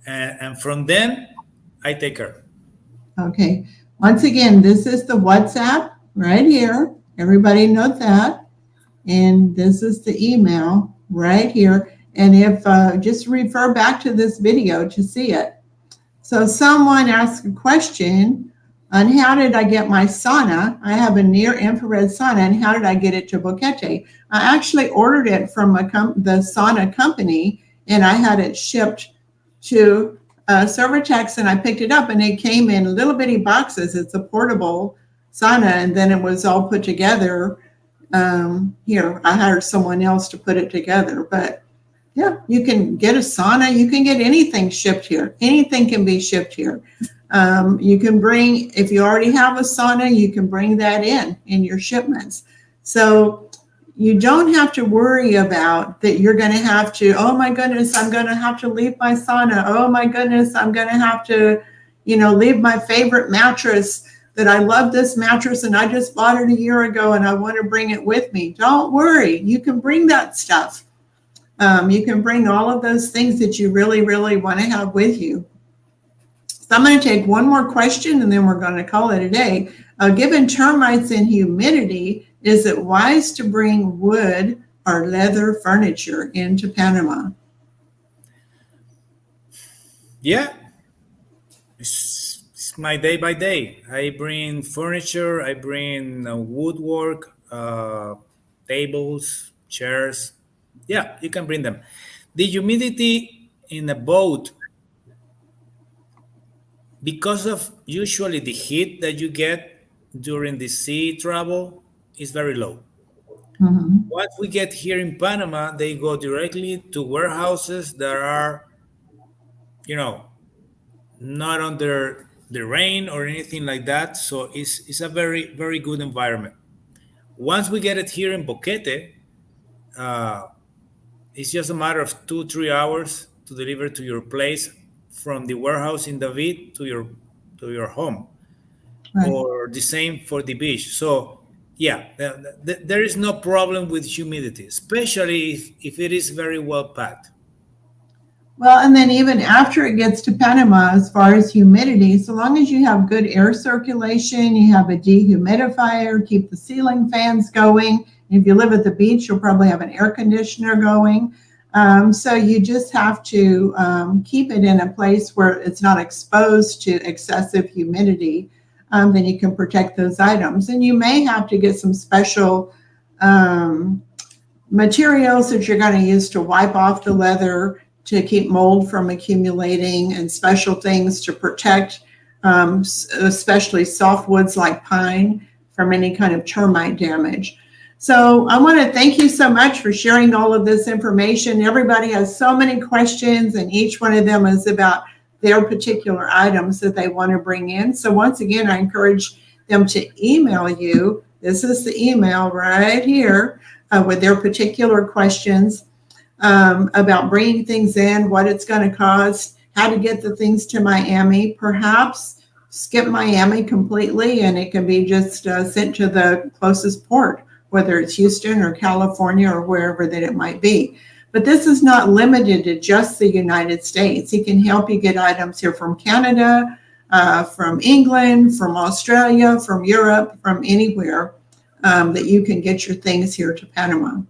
and from then, I take care. Okay. Once again, this is the WhatsApp right here. Everybody knows that. And this is the email right here. And if just refer back to this video to see it. So someone asked a question on how did I get my sauna? I have a near infrared sauna, and how did I get it to Boquete? I actually ordered it from the sauna company, and I had it shipped to Servertex, and I picked it up, and it came in little bitty boxes. It's a portable sauna, and then it was all put together. Here, I hired someone else to put it together, but yeah, you can get a sauna. You can get anything shipped here. Anything can be shipped here. You can bring, if you already have a sauna, you can bring that in your shipments. So, you don't have to worry about that you're going to have to, oh my goodness, I'm going to have to leave my sauna. Oh my goodness, I'm going to have to, leave my favorite mattress that I love this mattress and I just bought it a year ago and I want to bring it with me. Don't worry. You can bring that stuff. You can bring all of those things that you really, really want to have with you. So I'm going to take one more question and then we're going to call it a day. Given termites and humidity, is it wise to bring wood or leather furniture into Panama? Yeah, it's my day by day. I bring furniture, I bring woodwork, tables, chairs. Yeah, you can bring them. The humidity in a boat, because of usually the heat that you get during the sea travel, is very low. Mm-hmm. What we get here in Panama, they go directly to warehouses that are, you know, not under the rain or anything like that. So it's a very, very good environment. Once we get it here in Boquete, uh, it's just a matter of 2, 3 hours to deliver to your place from the warehouse in David to your home, Right. or the same for the beach. So yeah, there is no problem with humidity, especially if it is very well packed. Well, and then even after it gets to Panama, as far as humidity, so long as you have good air circulation, you have a dehumidifier, keep the ceiling fans going. If you live at the beach, you'll probably have an air conditioner going. So you just have to keep it in a place where it's not exposed to excessive humidity. Then you can protect those items. And you may have to get some special materials that you're going to use to wipe off the leather to keep mold from accumulating, and special things to protect, especially softwoods like pine, from any kind of termite damage. So I want to thank you so much for sharing all of this information. Everybody has so many questions, and each one of them is about their particular items that they want to bring in. So once again, I encourage them to email you. This is the email right here with their particular questions about bringing things in, what it's going to cost, how to get the things to Miami. Perhaps skip Miami completely and it can be just sent to the closest port, whether it's Houston or California or wherever that it might be. But this is not limited to just the United States. He can help you get items here from Canada, from England, from Australia, from Europe, from anywhere that you can get your things here to Panama.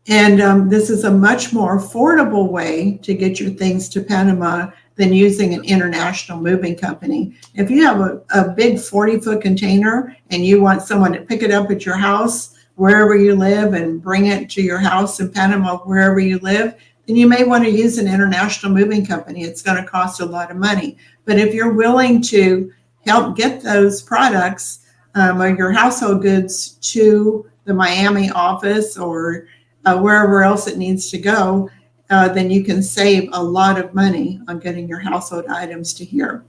And this is a much more affordable way to get your things to Panama than using an international moving company. If you have a big 40-foot container and you want someone to pick it up at your house, wherever you live, and bring it to your house in Panama, wherever you live, then you may want to use an international moving company. It's going to cost a lot of money. But if you're willing to help get those products or your household goods to the Miami office or wherever else it needs to go, then you can save a lot of money on getting your household items to here.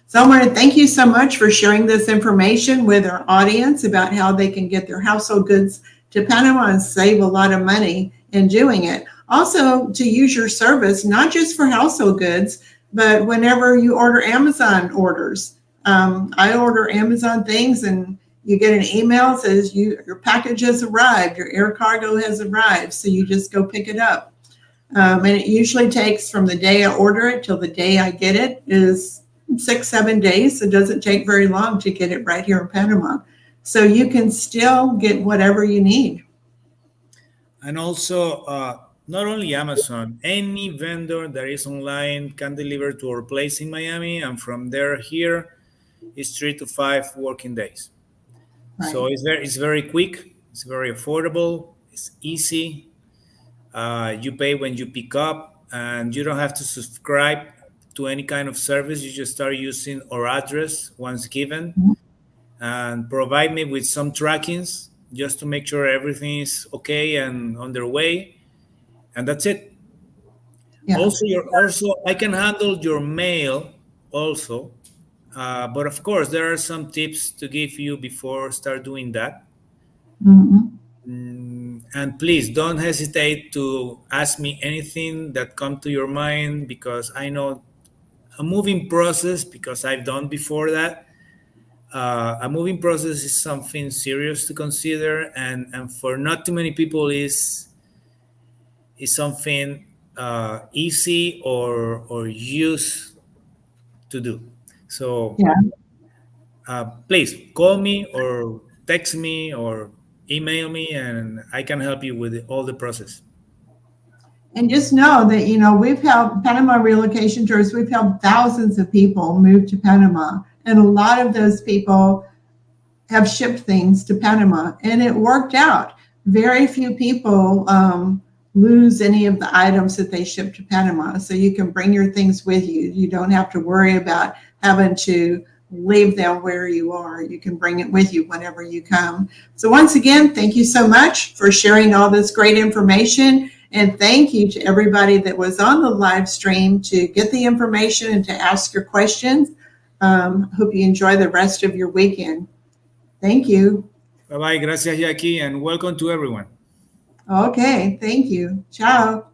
So I want to thank you so much for sharing this information with our audience about how they can get their household goods to Panama and save a lot of money in doing it. Also, to use your service, not just for household goods, but whenever you order Amazon orders. I order Amazon things and you get an email that says your package has arrived, your air cargo has arrived, so you just go pick it up. And it usually takes from the day I order it till the day I get it is 6-7 days. It doesn't take very long to get it right here in Panama. So you can still get whatever you need. And also, not only Amazon, any vendor that is online can deliver to our place in Miami, and from there here is 3 to 5 working days. Right. So it's very quick, it's very affordable, it's easy. You pay when you pick up, and you don't have to subscribe to any kind of service. You just start using our address once given, and provide me with some trackings just to make sure everything is okay and on their way, and that's it. Yeah. Also, I can handle your mail also, but of course there are some tips to give you before start doing that. Mm-hmm. And please don't hesitate to ask me anything that come to your mind, because I know a moving process, because I've done before that. A moving process is something serious to consider, and for not too many people is something easy or used to do. So Yeah. please call me or text me or email me, and I can help you with all the process. And just know that, we've helped Panama relocation tours, we've helped thousands of people move to Panama. And a lot of those people have shipped things to Panama, and it worked out. Very few people lose any of the items that they ship to Panama. So you can bring your things with you. You don't have to worry about having to leave them where you are. You can bring it with you whenever you come. So once again, thank you so much for sharing all this great information. And thank you to everybody that was on the live stream to get the information and to ask your questions. Hope you enjoy the rest of your weekend. Thank you. Bye-bye. Gracias, Jackie, and welcome to everyone. Okay, thank you. Ciao.